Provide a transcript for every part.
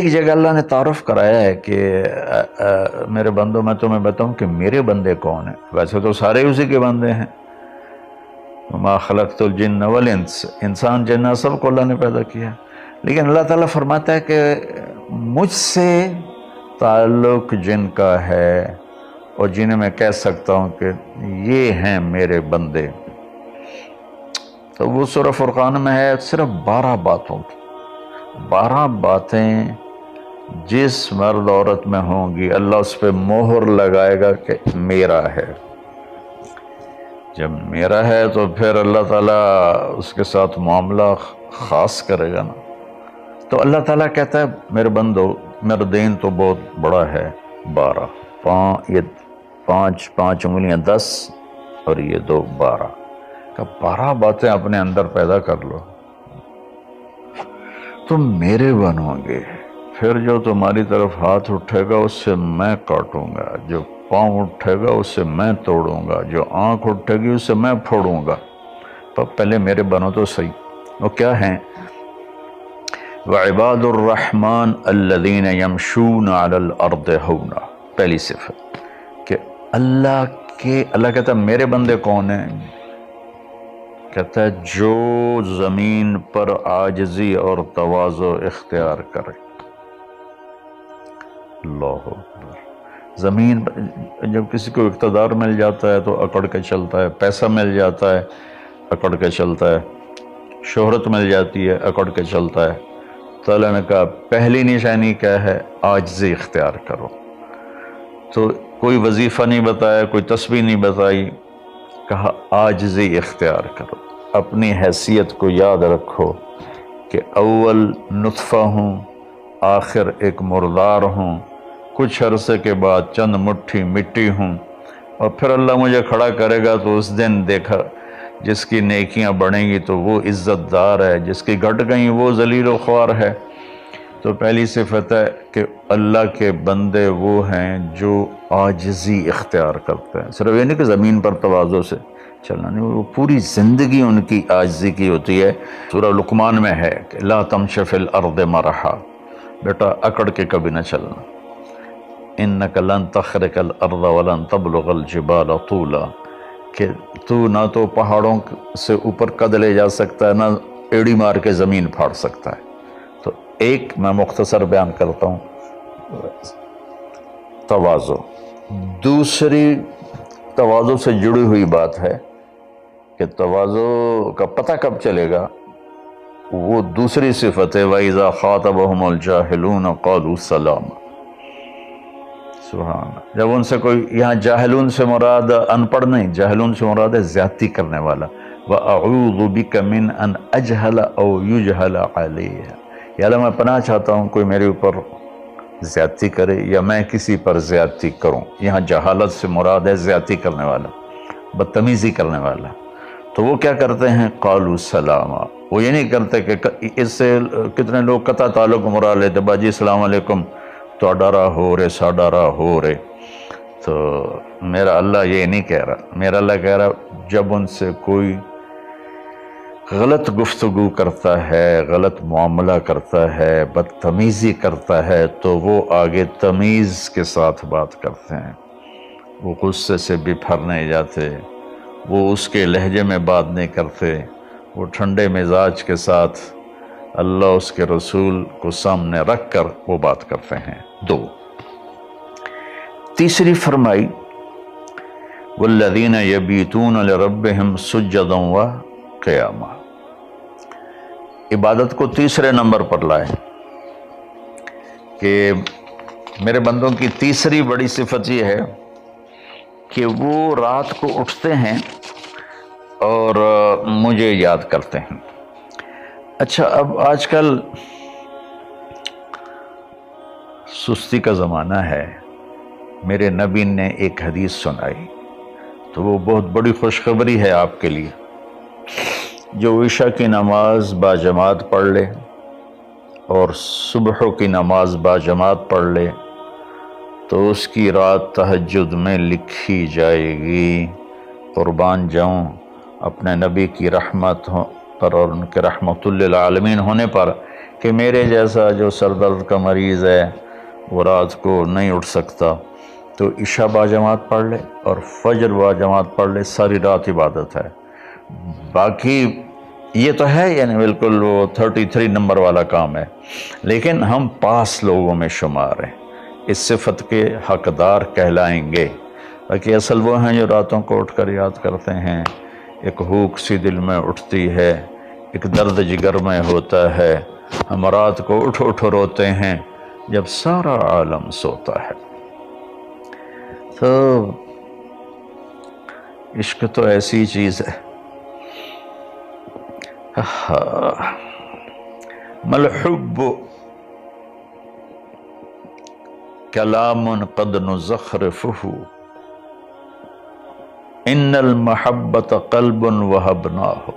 ایک جگہ اللہ نے تعارف کرایا ہے کہ میرے بندوں میں تمہیں بتاؤں کہ میرے بندے کون ہیں. ویسے تو سارے اسی کے بندے ہیں. ما خلقت الجن والانس، انسان جنات سب کو اللہ نے پیدا کیا، لیکن اللہ تعالیٰ فرماتا ہے کہ مجھ سے تعلق جن کا ہے اور جنہیں میں کہہ سکتا ہوں کہ یہ ہیں میرے بندے، تو وہ سورہ فرقان میں ہے صرف 12 باتوں کی. 12 باتیں جس مرد عورت میں ہوں گی اللہ اس پہ مہر لگائے گا کہ میرا ہے. جب میرا ہے تو پھر اللہ تعالیٰ اس کے ساتھ معاملہ خاص کرے گا نا. تو اللہ تعالیٰ کہتا ہے میرے بندو میرا دین تو بہت بڑا ہے. 12 یہ 5 انگلیاں 10 اور یہ 2 12 کہ 12 باتیں اپنے اندر پیدا کر لو تم میرے بنو گے. پھر جو تمہاری طرف ہاتھ اٹھے گا اس سے میں کاٹوں گا، جو پاؤں اٹھے گا اس سے میں توڑوں گا، جو آنکھ اٹھے گی اس سے میں پھوڑوں گا. پہلے میرے بنو تو صحیح. وہ کیا ہیں؟ وَعِبَادُ الرَّحْمَنِ الَّذِينَ يَمْشُونَ عَلَى الْأَرْضِ هَوْنًا. پہلی صفت کہ اللہ کہتا ہے میرے بندے کون ہیں؟ کہتا ہے جو زمین پر عاجزی اور تواضع اختیار کرے. اللہ اکبر. زمین پر جب کسی کو اقتدار مل جاتا ہے تو اکڑ کے چلتا ہے، پیسہ مل جاتا ہے اکڑ کے چلتا ہے، شہرت مل جاتی ہے اکڑ کے چلتا ہے. تو اللہ نے کہا پہلی نشانی کیا ہے؟ عاجزی اختیار کرو. تو کوئی وظیفہ نہیں بتایا، کوئی تسبیح نہیں بتائی، کہا عاجزی اختیار کرو. اپنی حیثیت کو یاد رکھو کہ اول نطفہ ہوں، آخر ایک مردار ہوں، کچھ عرصے کے بعد چند مٹھی مٹی ہوں، اور پھر اللہ مجھے کھڑا کرے گا تو اس دن دیکھا جس کی نیکیاں بڑھیں گی تو وہ عزت دار ہے، جس کی گھٹ گئیں وہ ذلیل و خوار ہے. تو پہلی صفت ہے کہ اللہ کے بندے وہ ہیں جو عاجزی اختیار کرتے ہیں. صرف یہ نہیں کہ زمین پر تواضع سے چلنا نہیں، وہ پوری زندگی ان کی عاجزی کی ہوتی ہے. سورہ لقمان میں ہے کہ لا تمش فی الارض مرحا، بیٹا اکڑ کے کبھی نہ چلنا. انک لن تخرق الارض ولن تبلغ الجبال طولا، کہ تو نہ تو پہاڑوں سے اوپر قد لے جا سکتا ہے، نہ ایڑی مار کے زمین پھاڑ سکتا ہے. تو ایک میں مختصر بیان کرتا ہوں تواضع. دوسری تواضع سے جڑی ہوئی بات ہے کہ تواضع کا پتہ کب چلے گا، وہ دوسری صفت ہے وَإِذَا خَاطَبَهُمُ الْجَاهِلُونَ قَالُوا سَلَامًا. سبحان. جب ان سے کوئی، یہاں جاہلون سے مراد ان پڑھ نہیں، جاہلون سے مراد ہے زیادتی کرنے والا. وَأَعُوذُ بِكَ مِنْ أَنْ أَجْهَلَ أَوْ يُجْهَلَ عَلَيَّ. یا اللہ میں پناہ چاہتا ہوں کوئی میرے اوپر زیادتی کرے یا میں کسی پر زیادتی کروں. یہاں جہالت سے مراد ہے زیادتی کرنے والا، بدتمیزی کرنے والا. تو وہ کیا کرتے ہیں؟ قالوا سلاما. وہ یہ نہیں کرتے کہ اس سے کتنے لوگ قطع تعلق مرا لیتے، باجی السلام علیکم تو ڈرا ہو رہے ساڈارا ہو رہے. تو میرا اللہ یہ نہیں کہہ رہا. میرا اللہ کہہ رہا جب ان سے کوئی غلط گفتگو کرتا ہے، غلط معاملہ کرتا ہے، بدتمیزی کرتا ہے تو وہ آگے تمیز کے ساتھ بات کرتے ہیں. وہ غصے سے بپھر نہیں جاتے، وہ اس کے لہجے میں بات نہیں کرتے، وہ ٹھنڈے مزاج کے ساتھ اللہ اس کے رسول کو سامنے رکھ کر وہ بات کرتے ہیں. 2. تیسری فرمائی والذین یبیتون لربہم سجدا وقیاما. عبادت کو تیسرے نمبر پر لائے کہ میرے بندوں کی تیسری بڑی صفت یہ ہے کہ وہ رات کو اٹھتے ہیں اور مجھے یاد کرتے ہیں. اچھا اب آج کل سستی کا زمانہ ہے. میرے نبی نے ایک حدیث سنائی تو وہ بہت بڑی خوشخبری ہے آپ کے لیے. جو عشاء کی نماز باجماعت پڑھ لے اور صبح کی نماز باجماعت پڑھ لے تو اس کی رات تہجد میں لکھی جائے گی. قربان جاؤں اپنے نبی کی رحمت پر اور ان کے رحمت للعالمین ہونے پر کہ میرے جیسا جو سر درد کا مریض ہے وہ رات کو نہیں اٹھ سکتا تو عشاء با جماعت پڑھ لے اور فجر با جماعت پڑھ لے، ساری رات عبادت ہے۔ باقی یہ تو ہے یعنی بالکل وہ 33 نمبر والا کام ہے، لیکن ہم پاس لوگوں میں شمار ہیں، اس صفت کے حقدار کہلائیں گے۔ باقی اصل وہ ہیں جو راتوں کو اٹھ کر یاد کرتے ہیں، ایک ہوک سی دل میں اٹھتی ہے، ایک درد جگر میں ہوتا ہے، ہم رات کو اٹھ اٹھ روتے ہیں جب سارا عالم سوتا ہے۔ تو عشق تو ایسی چیز ہے۔ ملحب کلام قد نزخرفہ ان المحبت قلب وہبناہ۔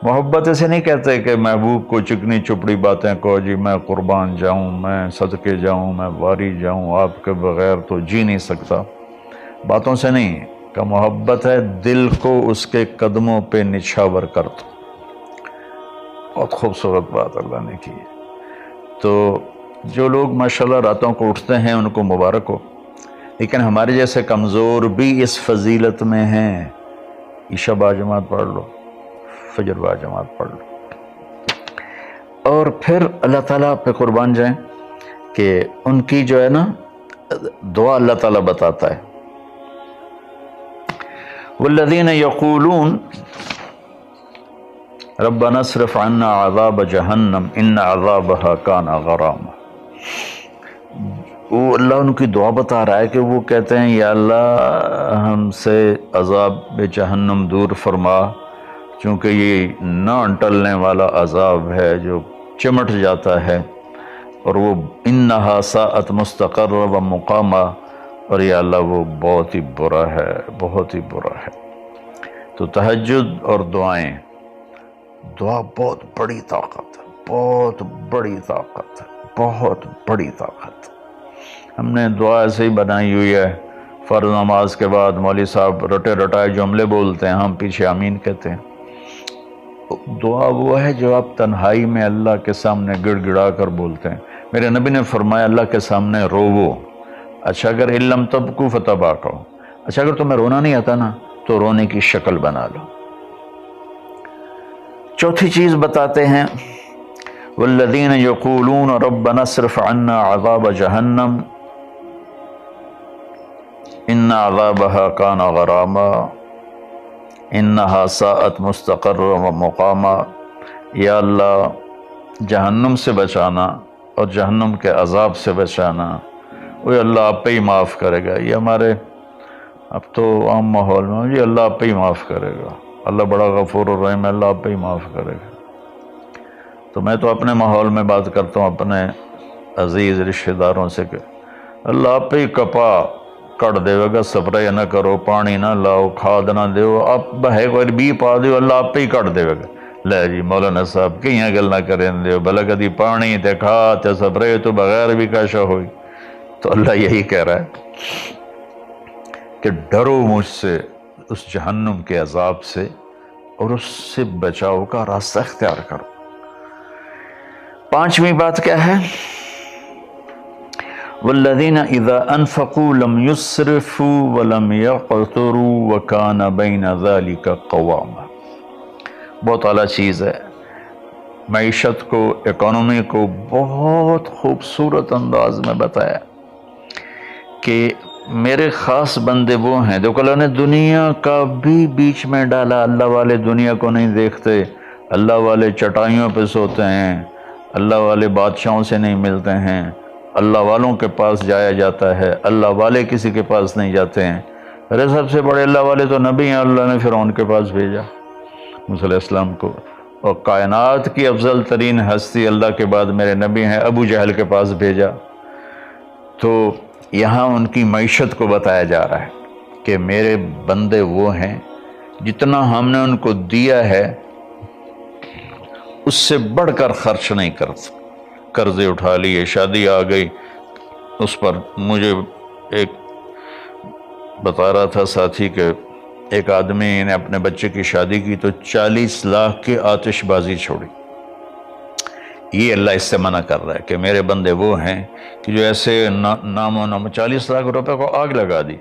محبت اسے نہیں کہتے کہ محبوب کو چکنی چپڑی باتیں کہو، جی میں قربان جاؤں، میں صدقے جاؤں، میں واری جاؤں، آپ کے بغیر تو جی نہیں سکتا، باتوں سے نہیں کہ محبت ہے دل کو اس کے قدموں پہ نچھاور کر دو۔ بہت خوبصورت بات اللہ نے کی ہے۔ تو جو لوگ ماشاءاللہ راتوں کو اٹھتے ہیں ان کو مبارک ہو، لیکن ہمارے جیسے کمزور بھی اس فضیلت میں ہیں۔ عشاء با جماعت پڑھ لو، فجر با جماعت پڑھ لو، اور پھر اللہ تعالیٰ پہ قربان جائیں کہ ان کی جو ہے نا دعا اللہ تعالیٰ بتاتا ہے، والذین یقولون ربنا اصرف عنا عذاب جہنم ان عذابها کان غراما۔ وہ اللہ ان کی دعا بتا رہا ہے کہ وہ کہتے ہیں یا اللہ ہم سے عذاب جہنم دور فرما، چونکہ یہ نہ ٹلنے والا عذاب ہے جو چمٹ جاتا ہے، اور وہ انہا ساءت مستقرا و مقاما، اور یا اللہ وہ بہت ہی برا ہے، بہت ہی برا ہے۔ تو تہجد اور دعائیں، دعا بہت بڑی طاقت ہے، بہت بڑی طاقت ہے، بہت بڑی طاقت۔ ہم نے دعا ایسے ہی بنائی ہوئی ہے، فرض نماز کے بعد مولوی صاحب رٹے رٹائے جملے بولتے ہیں، ہم پیچھے آمین کہتے ہیں۔ دعا وہ ہے جو آپ تنہائی میں اللہ کے سامنے گڑ گڑا کر بولتے ہیں۔ میرے نبی نے فرمایا اللہ کے سامنے روو، اچھا اگر علم تبکو فتباکو، اچھا اگر تمہیں رونا نہیں آتا نا تو رونے کی شکل بنا لو۔ چوتھی چیز بتاتے ہیں، والذین یقولون ربنا اصرف عنا عذاب جہنم ان عذابها کان غراما انہا ساءت مستقرا و مقاما۔ یا اللہ جہنم سے بچانا اور جہنم کے عذاب سے بچانا، وہ اللہ آپ پہ ہی معاف کرے گا۔ یہ ہمارے اب تو عام ماحول میں جی اللہ آپ پہ ہی معاف کرے گا، اللہ بڑا غفور الرحیم ہے، اللہ آپ پہ ہی معاف کرے گا۔ تو میں تو اپنے ماحول میں بات کرتا ہوں اپنے عزیز رشتہ داروں سے کہ اللہ آپ پہ ہی کپا کٹ دے گا، سپرے نہ کرو، پانی نہ لاؤ، کھاد نہ دیو، آپ بہے کوئی بھی پا دیو، اللہ آپ پہ ہی کٹ دے گا۔ لے جی مولانا صاحب کہیں گل نہ کریں دیو، بھلا کدی پانی تے کھاد تے سپرے تو بغیر بھی کاشا ہوئی۔ تو اللہ یہی کہہ رہا ہے کہ ڈرو مجھ سے اس جہنم کے عذاب سے اور اس سے بچاؤ کا راستہ اختیار کرو۔ پانچویں بات کیا ہے؟ والذین اذا انفقوا لم یسرفوا ولم یقتروا وکان بین ذلک قواما۔ بہت اعلیٰ چیز ہے، معیشت کو، اکانومی کو بہت خوبصورت انداز میں بتایا کہ میرے خاص بندے وہ ہیں، دیکھو اللہ نے دنیا کا بھی بیچ میں ڈالا۔ اللہ والے دنیا کو نہیں دیکھتے، اللہ والے چٹائیوں پہ سوتے ہیں، اللہ والے بادشاہوں سے نہیں ملتے ہیں، اللہ والوں کے پاس جایا جاتا ہے، اللہ والے کسی کے پاس نہیں جاتے ہیں۔ ارے سب سے بڑے اللہ والے تو نبی ہیں، اللہ نے فرعون کے پاس بھیجا موسیٰ علیہ السلام کو، اور کائنات کی افضل ترین ہستی اللہ کے بعد میرے نبی ہیں، ابو جہل کے پاس بھیجا۔ تو یہاں ان کی معیشت کو بتایا جا رہا ہے کہ میرے بندے وہ ہیں جتنا ہم نے ان کو دیا ہے اس سے بڑھ کر خرچ نہیں کرتے۔ قرضے اٹھا لیے، شادی آ گئی، اس پر مجھے ایک بتا رہا تھا ساتھی کہ ایک آدمی نے اپنے بچے کی شادی کی تو 40 لاکھ کی آتش بازی چھوڑی۔ یہ اللہ اس سے منع کر رہا ہے کہ میرے بندے وہ ہیں کہ جو ایسے نام و نام 40 لاکھ روپے کو آگ لگا دی.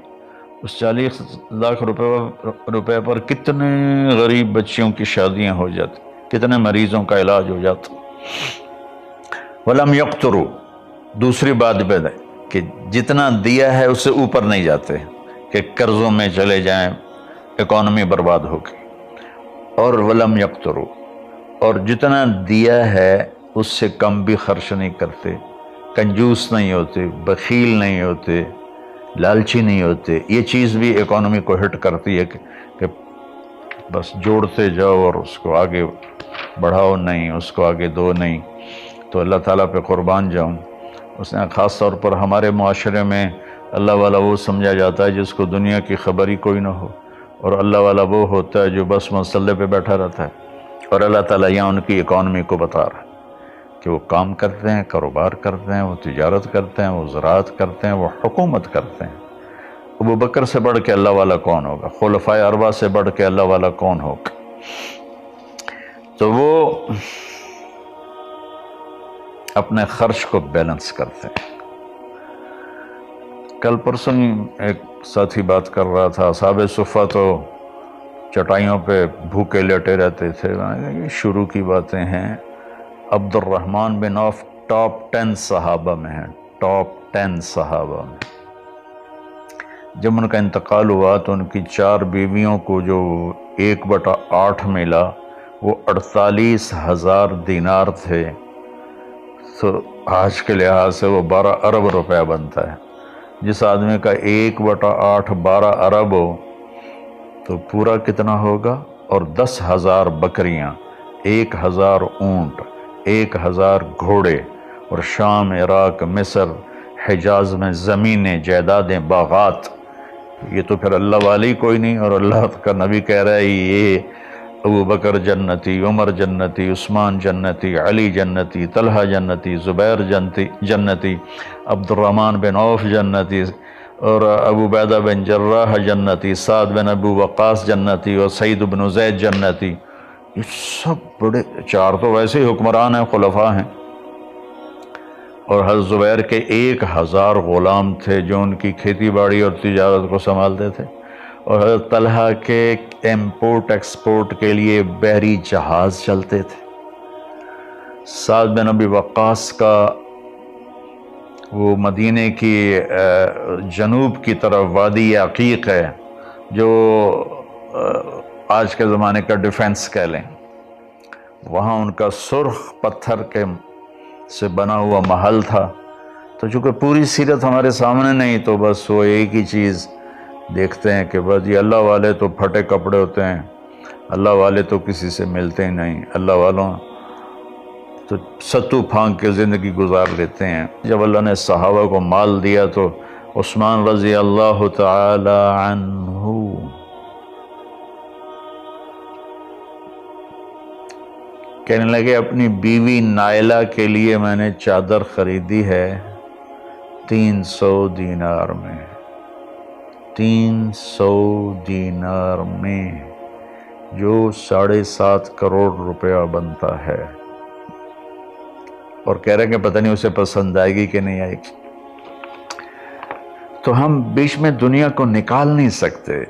اس 40 لاکھ روپے پر کتنے غریب بچیوں کی شادیاں ہو جاتی، کتنے مریضوں کا علاج ہو جاتا. وَلَمْ يَقْتُرُوا، دوسری بات بھی ہے کہ جتنا دیا ہے اس سے اوپر نہیں جاتے کہ قرضوں میں چلے جائیں، اکانومی برباد ہوگی. اور وَلَمْ يَقْتُرُوا، اور جتنا دیا ہے اس سے کم بھی خرچ نہیں کرتے، کنجوس نہیں ہوتے، بخیل نہیں ہوتے، لالچی نہیں ہوتے. یہ چیز بھی اکانومی کو ہٹ کرتی ہے کہ بس جوڑتے جاؤ اور اس کو آگے بڑھاؤ نہیں، اس کو آگے دو نہیں. تو اللہ تعالیٰ پہ قربان جاؤں، اس نے خاص طور پر ہمارے معاشرے میں اللہ والا وہ سمجھا جاتا ہے جس کو دنیا کی خبر ہی کوئی نہ ہو، اور اللہ والا وہ ہوتا ہے جو بس مسلح پہ بیٹھا رہتا ہے. اور اللہ تعالیٰ یہاں ان کی اکانومی کو بتا رہا ہے کہ وہ کام کرتے ہیں، کاروبار کرتے ہیں، وہ تجارت کرتے ہیں، وہ زراعت کرتے ہیں، وہ حکومت کرتے ہیں. ابو بکر سے بڑھ کے اللہ والا کون ہوگا؟ خلفائے اربعہ سے بڑھ کے اللہ والا کون ہوگا؟ تو وہ اپنے خرچ کو بیلنس کرتے ہیں. کل پرسوں ایک ساتھی بات کر رہا تھا، اصحاب صفہ تو چٹائیوں پہ بھوکے لیٹے رہتے تھے. یہ شروع کی باتیں ہیں. عبد الرحمن بن عوف ٹاپ 10 صحابہ میں ہیں، ٹاپ 10 صحابہ میں. جب ان کا انتقال ہوا تو ان کی 4 بیویوں کو جو 1/8 ملا وہ 48,000 دینار تھے. تو آج کے لحاظ سے وہ 12 ارب روپیہ بنتا ہے. جس آدمی کا 1/8 12 ارب ہو تو پورا کتنا ہوگا؟ اور 10,000 بکریاں، 1,000 اونٹ، 1,000 گھوڑے، اور شام، عراق، مصر، حجاز میں زمینیں، جائیدادیں، باغات. یہ تو پھر اللہ والی کوئی نہیں. اور اللہ کا نبی کہہ رہا ہے یہ ابو بکر جنتی، عمر جنتی، عثمان جنتی، علی جنتی، طلحہ جنتی، زبیر جنتی، عبد الرحمن بن عوف جنتی، اور ابو عبیدہ بن جراح جنتی، سعد بن ابو وقاص جنتی، اور سعید بن زید جنتی. یہ سب بڑے، 4 تو ویسے ہی حکمران ہیں، خلفاء ہیں. اور حضرت زبیر کے 1,000 غلام تھے جو ان کی کھیتی باڑی اور تجارت کو سنبھالتے تھے. اور حضرت طلحہ کے امپورٹ ایکسپورٹ کے لیے بحری جہاز چلتے تھے. سعد بن ابی وقاص کا وہ مدینے کی جنوب کی طرف وادی عقیق ہے جو آج کے زمانے کا ڈیفنس کہہ لیں، وہاں ان کا سرخ پتھر کے سے بنا ہوا محل تھا. تو چونکہ پوری سیرت ہمارے سامنے نہیں تو بس وہ ایک ہی چیز دیکھتے ہیں کہ بس یہ اللہ والے تو پھٹے کپڑے ہوتے ہیں، اللہ والے تو کسی سے ملتے ہی نہیں، اللہ والوں تو ستو پھانک کے زندگی گزار لیتے ہیں. جب اللہ نے صحابہ کو مال دیا تو عثمان رضی اللہ تعالی عنہ کہنے لگے اپنی بیوی نائلہ کے لیے میں نے چادر خریدی ہے 300 دینار میں، 300 دینار میں، جو 7.5 کروڑ روپیہ بنتا ہے. اور کہہ رہے ہیں کہ پتہ نہیں اسے پسند آئے گی کہ نہیں آئے گی. تو ہم بیچ میں دنیا کو نکال نہیں سکتے.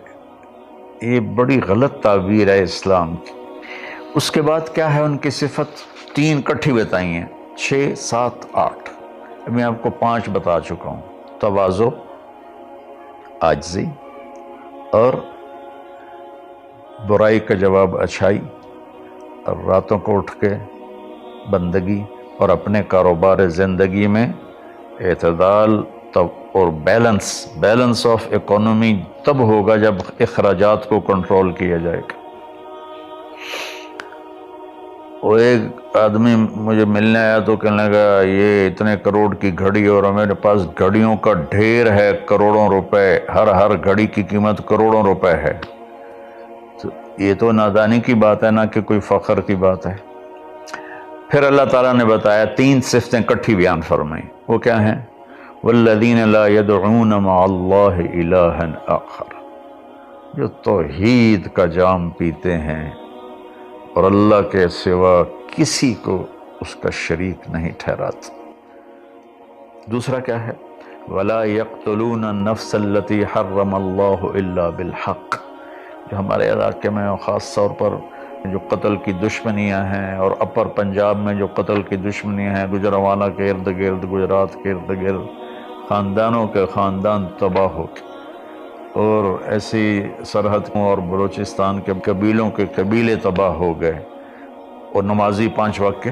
یہ بڑی غلط تعبیر ہے اسلام کی. اس کے بعد کیا ہے ان کی صفت؟ 3 کٹھی بتائی ہیں، 6، 7، 8. میں آپ کو 5 بتا چکا ہوں. تواضع، عاجزی، اور برائی کا جواب اچھائی، اور راتوں کو اٹھ کے بندگی، اور اپنے کاروبار زندگی میں اعتدال اور بیلنس آف اکانومی تب ہوگا جب اخراجات کو کنٹرول کیا جائے گا. وہ ایک آدمی مجھے ملنے آیا تو کہنے لگا یہ اتنے کروڑ کی گھڑی اور ہمارے پاس گھڑیوں کا ڈھیر ہے، کروڑوں روپے، ہر گھڑی کی قیمت کروڑوں روپے ہے. تو یہ تو نادانی کی بات ہے، نہ کہ کوئی فخر کی بات ہے. پھر اللہ تعالیٰ نے بتایا 3 صفتیں کٹھی بیان فرمائیں. وہ کیا ہیں؟ والذین لا يدعون مع اللہ الہا آخر، جو توحید کا جام پیتے ہیں اور اللہ کے سوا کسی کو اس کا شریک نہیں ٹھہراتا۔ دوسرا کیا ہے؟ وَلَا يَقْتُلُونَ النَّفْسَ الَّتِي حَرَّمَ اللَّهُ إِلَّا بِالْحَقِّ۔ جو ہمارے علاقے میں خاص طور پر جو قتل کی دشمنیاں ہیں، اور اپر پنجاب میں جو قتل کی دشمنیاں ہیں، گجرانوالہ کے ارد گرد، گجرات کے ارد گرد خاندانوں کے خاندان تباہ ہو گئے، اور ایسی سرحد اور بلوچستان کے قبیلوں کے قبیلے تباہ ہو گئے، اور نمازی 5 وقت کے۔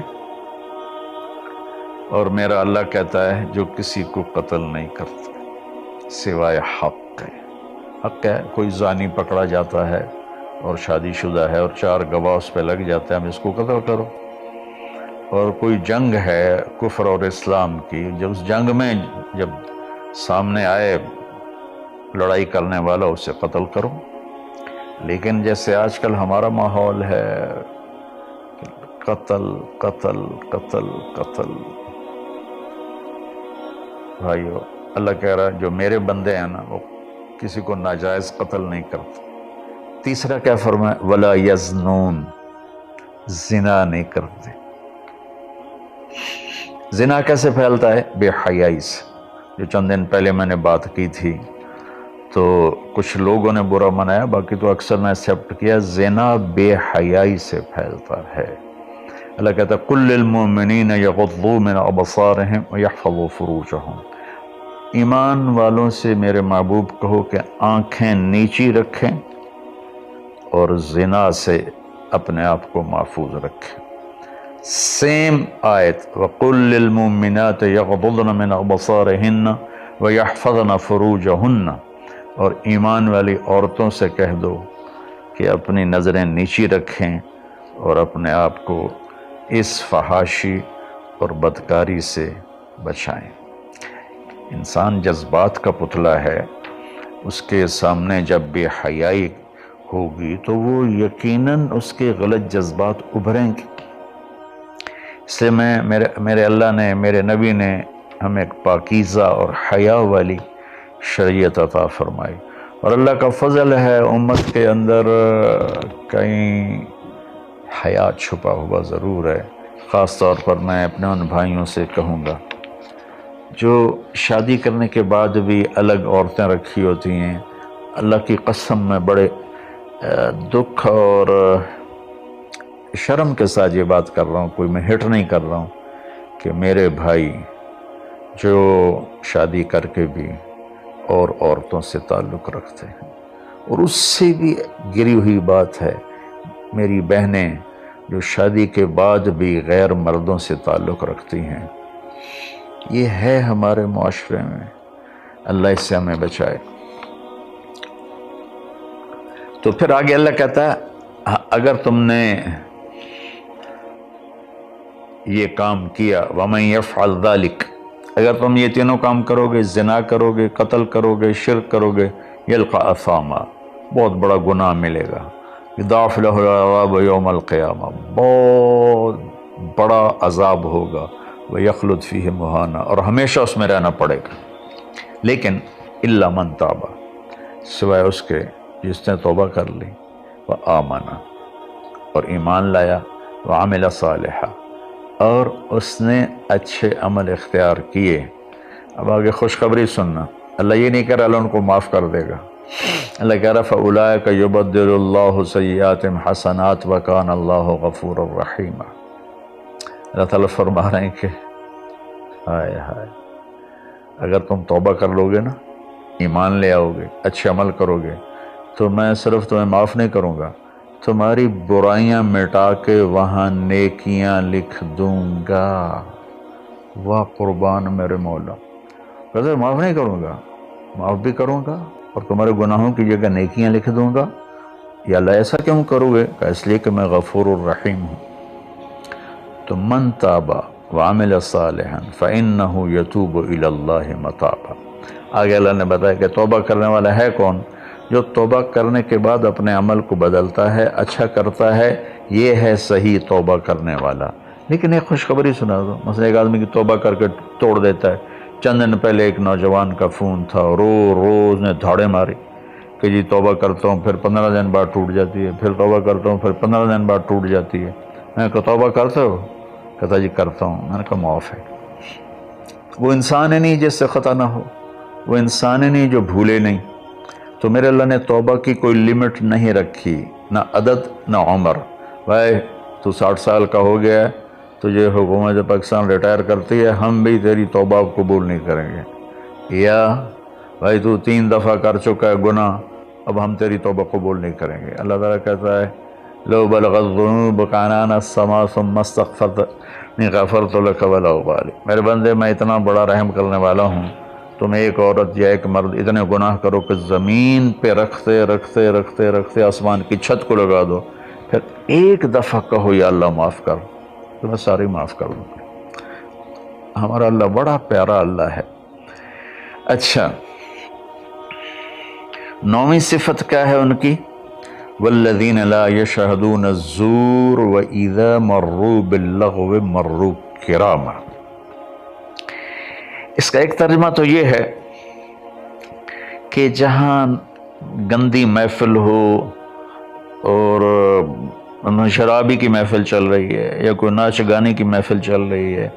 اور میرا اللہ کہتا ہے جو کسی کو قتل نہیں کرتا سوائے حق ہے۔ حق ہے، کوئی زانی پکڑا جاتا ہے اور شادی شدہ ہے اور 4 گواہ اس پہ لگ جاتے ہیں، ہم اس کو قتل کرو۔ اور کوئی جنگ ہے کفر اور اسلام کی، جب اس جنگ میں جب سامنے آئے لڑائی کرنے والا اسے قتل کرو۔ لیکن جیسے آج کل ہمارا ماحول ہے، قتل قتل قتل قتل، بھائیو اللہ کہہ رہا ہے جو میرے بندے ہیں نا وہ کسی کو ناجائز قتل نہیں کرتے۔ تیسرا کیا فرمایا؟ وَلَا يَزْنُونَ، زنا نہیں کرتے۔ زنا کیسے پھیلتا ہے؟ بے حیائی سے، جو چند دن پہلے میں نے بات کی تھی، تو کچھ لوگوں نے برا منایا، باقی تو اکثر نے ایکسیپٹ کیا۔ زنا بے حیائی سے پھیلتا ہے۔ اللہ کہتا ہے قُلْ لِلْمُؤْمِنِينَ يَغُضُّوا مِنْ أَبْصَارِهِمْ وَيَحْفَظُوا فُرُوجَهُمْ۔ ایمان والوں سے میرے محبوب کہو کہ آنکھیں نیچی رکھیں اور زنا سے اپنے آپ کو محفوظ رکھیں۔ سیم آیت وَقُلْ لِلْمُؤْمِنَاتِ يَغْضُضْنَ مِنْ أَبْصَارِهِنَّ وَيَحْفَظْنَ فُرُوجَهُنَّ، اور ایمان والی عورتوں سے کہہ دو کہ اپنی نظریں نیچی رکھیں اور اپنے آپ کو اس فحاشی اور بدکاری سے بچائیں۔ انسان جذبات کا پتلا ہے، اس کے سامنے جب بے حیائی ہوگی تو وہ یقیناً اس کے غلط جذبات ابھریں گے۔ اس لیے میرے اللہ نے، میرے نبی نے ہمیں ایک پاکیزہ اور حیا والی شریعت عطا فرمائی، اور اللہ کا فضل ہے امت کے اندر کہیں حیا چھپا ہوا ضرور ہے۔ خاص طور پر میں اپنے ان بھائیوں سے کہوں گا جو شادی کرنے کے بعد بھی الگ عورتیں رکھی ہوتی ہیں، اللہ کی قسم میں بڑے دکھ اور شرم کے ساتھ یہ بات کر رہا ہوں، کوئی میں ہٹ نہیں کر رہا ہوں، کہ میرے بھائی جو شادی کر کے بھی اور عورتوں سے تعلق رکھتے ہیں، اور اس سے بھی گری ہوئی بات ہے میری بہنیں جو شادی کے بعد بھی غیر مردوں سے تعلق رکھتی ہیں۔ یہ ہے ہمارے معاشرے میں، اللہ اس سے ہمیں بچائے۔ تو پھر آگے اللہ کہتا ہے اگر تم نے یہ کام کیا وَمَن يَفْعَلْ ذَلِكَ، اگر تم یہ تینوں کام کرو گے، زنا کرو گے، قتل کرو گے، شرک کرو گے، يَلْقَ أَثَامًا، بہت بڑا گناہ ملے گا، يُضَاعَفْ لَهُ الْعَذَابُ يَوْمَ الْقِيَامَةِ، بہت بڑا عذاب ہوگا، وَيَخْلُدْ فِيهِ مُهَانًا، اور ہمیشہ اس میں رہنا پڑے گا۔ لیکن إِلَّا مَن تَابَ، سوائے اس کے جس نے توبہ کر لی، وَآمَنَ، اور ایمان لایا، وَعَمِلَ صَالِحًا، اور اس نے اچھے عمل اختیار کیے۔ اب آگے خوشخبری سننا، اللہ یہ نہیں کہہ رہا اللہ ان کو معاف کر دے گا، اللہ کہہ رہا فَأُولَٰئِكَ يُبَدِّلُ اللَّهُ سَيِّئَاتِهِمْ حَسَنَاتٍ وَكَانَ اللَّهُ غَفُورًا رَحِيمًا۔ اللہ تعالیٰ فرما رہے ہیں کہ ہائے ہائے، اگر تم توبہ کر لو گے نا، ایمان لے آؤ گے، اچھے عمل کرو گے، تو میں صرف تمہیں معاف نہیں کروں گا، تمہاری برائیاں مٹا کے وہاں نیکیاں لکھ دوں گا۔ واہ قربان میرے مولا، کہتے معاف نہیں کروں گا، معاف بھی کروں گا اور تمہارے گناہوں کی جگہ نیکیاں لکھ دوں گا۔ یا اللہ ایسا کیوں کرو گے؟ کہ اس لیے کہ میں غفور الرحیم ہوں۔ تو من تاب وعمل صالحا فإنه يتوب إلى الله متابا، آگے اللہ نے بتایا کہ توبہ کرنے والا ہے کون؟ جو توبہ کرنے کے بعد اپنے عمل کو بدلتا ہے، اچھا کرتا ہے، یہ ہے صحیح توبہ کرنے والا۔ لیکن ایک خوشخبری سنا دو، مثلا ایک آدمی کی توبہ کر کے توڑ دیتا ہے۔ چند دن پہلے ایک نوجوان کا فون تھا، روز نے دھاڑے ماری کہ جی توبہ کرتا ہوں، پھر 15 دن بعد ٹوٹ جاتی ہے، پھر توبہ کرتا ہوں، پھر 15 دن بعد ٹوٹ جاتی ہے۔ میں کہا توبہ کرتے ہو؟ کہتا جی کرتا ہوں. میں نے کہا معاف ہے. وہ انسان ہی نہیں جس سے خطا نہ ہو، وہ انسان ہی نہیں جو بھولے نہیں. تو میرے اللہ نے توبہ کی کوئی لمٹ نہیں رکھی، نہ عدد نہ عمر. بھائی تو 60 سال کا ہو گیا ہے، تجھے حکومت پاکستان ریٹائر کرتی ہے، ہم بھی تیری توبہ قبول نہیں کریں گے. یا بھائی تو 3 دفعہ کر چکا ہے گناہ، اب ہم تیری توبہ قبول نہیں کریں گے. اللہ تعالیٰ کہتا ہے لو بلغت الذنوب عنان السماء ثم استغفرتنی غفرت لک ولا ابالی. میرے بندے میں اتنا بڑا رحم کرنے والا ہوں، تم ایک عورت یا ایک مرد اتنے گناہ کرو کہ زمین پہ رکھتے رکھتے رکھتے رکھتے آسمان کی چھت کو لگا دو، پھر ایک دفعہ کہو یا اللہ معاف کر، تو میں ساری معاف کر دوں گا. ہمارا اللہ بڑا پیارا اللہ ہے. اچھا، 9ویں صفت کیا ہے ان کی؟ والذین لا یشہدون الزور واذا مروا باللغو مروا کراما. اس کا ایک ترجمہ تو یہ ہے کہ جہاں گندی محفل ہو اور شرابی کی محفل چل رہی ہے، یا کوئی ناچ گانے کی محفل چل رہی ہے،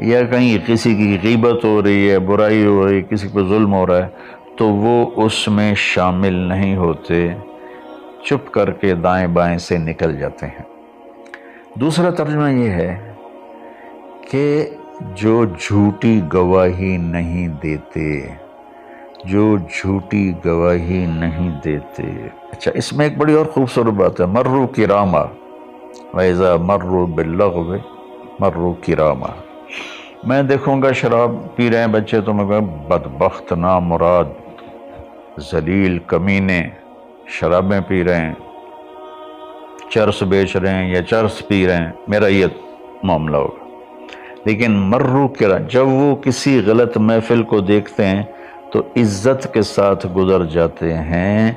یا کہیں کسی کی غیبت ہو رہی ہے، برائی ہو رہی ہے، کسی پہ ظلم ہو رہا ہے، تو وہ اس میں شامل نہیں ہوتے، چپ کر کے دائیں بائیں سے نکل جاتے ہیں. دوسرا ترجمہ یہ ہے کہ جو جھوٹی گواہی نہیں دیتے، جو جھوٹی گواہی نہیں دیتے. اچھا، اس میں ایک بڑی اور خوبصورت بات ہے، مروا کراما وَإِذَا مَرُّوا بِاللَّغْوِ مَرُّوا کراما. میں دیکھوں گا شراب پی رہے ہیں بچے تو میں کہوں بدبخت، نامراد، ذلیل، کمینے، شرابیں پی رہے ہیں، چرس بیچ رہے ہیں یا چرس پی رہے ہیں، میرا یہ معاملہ ہوگا. لیکن مرو کرا، جب وہ کسی غلط محفل کو دیکھتے ہیں تو عزت کے ساتھ گزر جاتے ہیں،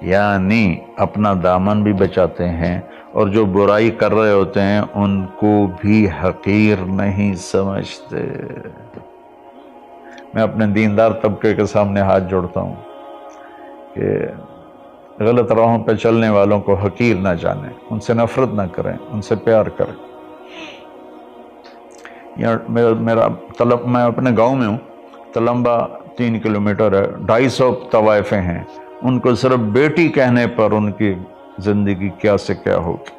یعنی اپنا دامن بھی بچاتے ہیں، اور جو برائی کر رہے ہوتے ہیں ان کو بھی حقیر نہیں سمجھتے. میں اپنے دیندار طبقے کے سامنے ہاتھ جوڑتا ہوں کہ غلط راہوں پہ چلنے والوں کو حقیر نہ جانیں، ان سے نفرت نہ کریں، ان سے پیار کریں. میں اپنے گاؤں میں ہوں، تلمبا 3 کلومیٹر ہے، 250 طوائفیں ہیں. ان کو صرف بیٹی کہنے پر ان کی زندگی کیا سے کیا ہوگی.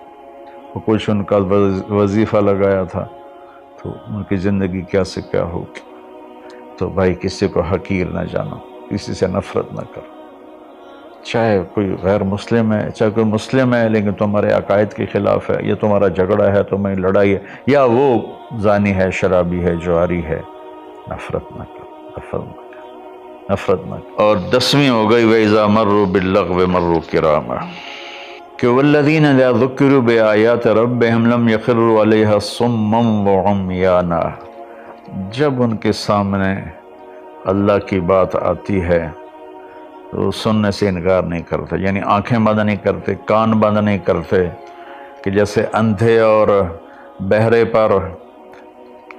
وہ کچھ ان کا وظیفہ لگایا تھا تو ان کی زندگی کیا سے کیا ہوگی. تو بھائی کسی کو حقیر نہ جانو، کسی سے نفرت نہ کرو، چاہے کوئی غیر مسلم ہے چاہے کوئی مسلم ہے، لیکن تمہارے عقائد کے خلاف ہے، یا تمہارا جھگڑا ہے، تمہاری لڑائی ہے، یا وہ زانی ہے، شرابی ہے، جواری ہے، نفرت نہ کرو، نفرت نہ کرو. اور 10ویں ہو گئی وَإِذَا مَرُّوا بِاللَّغْوِ مَرُّوا کِرَامًا، کہ وَالَّذِينَ إِذَا ذُكِّرُوا بِآيَاتِ رَبِّهِمْ لَمْ يَخِرُّوا عَلَيْهَا صُمًّا وَعُمْيَانًا. جب ان کے سامنے اللہ کی بات آتی ہے تو سننے سے انکار نہیں کرتے، یعنی آنکھیں بند نہیں کرتے، کان بند نہیں کرتے، کہ جیسے اندھے اور بہرے پر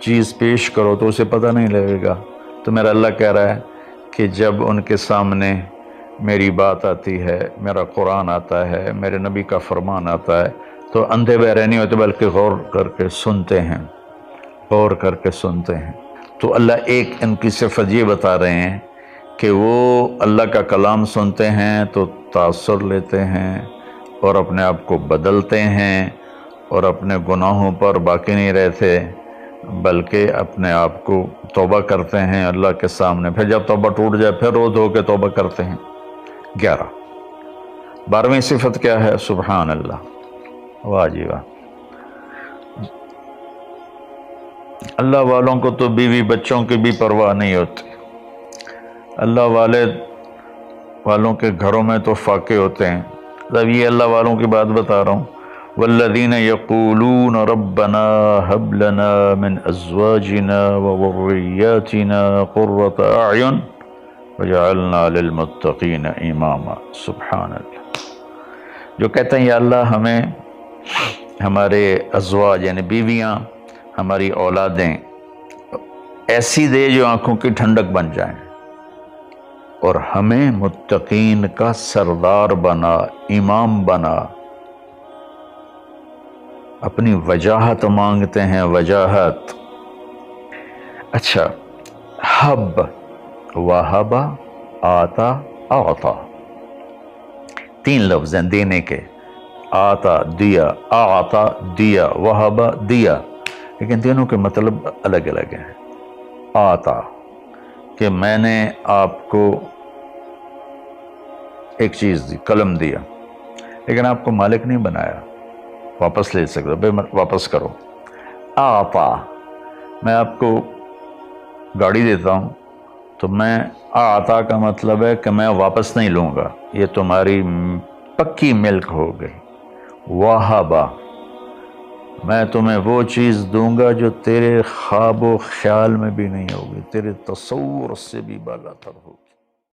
چیز پیش کرو تو اسے پتہ نہیں لگے گا. تو میرا اللہ کہہ رہا ہے کہ جب ان کے سامنے میری بات آتی ہے، میرا قرآن آتا ہے، میرے نبی کا فرمان آتا ہے، تو اندھے بہرے نہیں ہوتے بلکہ غور کر کے سنتے ہیں، غور کر کے سنتے ہیں. تو اللہ ایک ان کی صفت یہ بتا رہے ہیں کہ وہ اللہ کا کلام سنتے ہیں تو تاثر لیتے ہیں اور اپنے آپ کو بدلتے ہیں، اور اپنے گناہوں پر باقی نہیں رہتے بلکہ اپنے آپ کو توبہ کرتے ہیں اللہ کے سامنے. پھر جب توبہ ٹوٹ جائے پھر رو دھو کے توبہ کرتے ہیں. 11. 12ویں صفت کیا ہے؟ سبحان اللہ. واہ جی واہ. اللہ والوں کو تو بیوی بچوں کی بھی پرواہ نہیں ہوتی. اللہ والوں کے گھروں میں تو فاقے ہوتے ہیں. اب یہ اللہ والوں کی بات بتا رہا ہوں. والذین یقولون ربنا هب لنا من ازواجنا وذریاتنا قرۃ اعین وجعلنا للمتقین اماما. سبحان اللہ. جو کہتے ہیں یا اللہ ہمیں ہمارے ازواج یعنی بیویاں، ہماری اولادیں ایسی دے جو آنکھوں کی ٹھنڈک بن جائیں، اور ہمیں متقین کا سردار بنا، امام بنا. اپنی وجاہت مانگتے ہیں، وجاہت۔ اچھا، حب، وہبا، آتا، اعطا، 3 لفظ ہیں دینے کے، آتا دیا، اعطا دیا، وہبا دیا، لیکن تینوں کے مطلب الگ الگ ہیں۔ آتا کہ میں نے آپ کو ایک چیز دی، قلم دیا، لیکن آپ کو مالک نہیں بنایا، واپس لے سکتے، بھائی واپس کرو۔ آتا، میں آپ کو گاڑی دیتا ہوں تو میں آتا کا مطلب ہے کہ میں واپس نہیں لوں گا، یہ تمہاری پکی ملک ہو گئی۔ وہبا، میں تمہیں وہ چیز دوں گا جو تیرے خواب و خیال میں بھی نہیں ہوگی، تیرے تصور سے بھی بالا تر ہوگی۔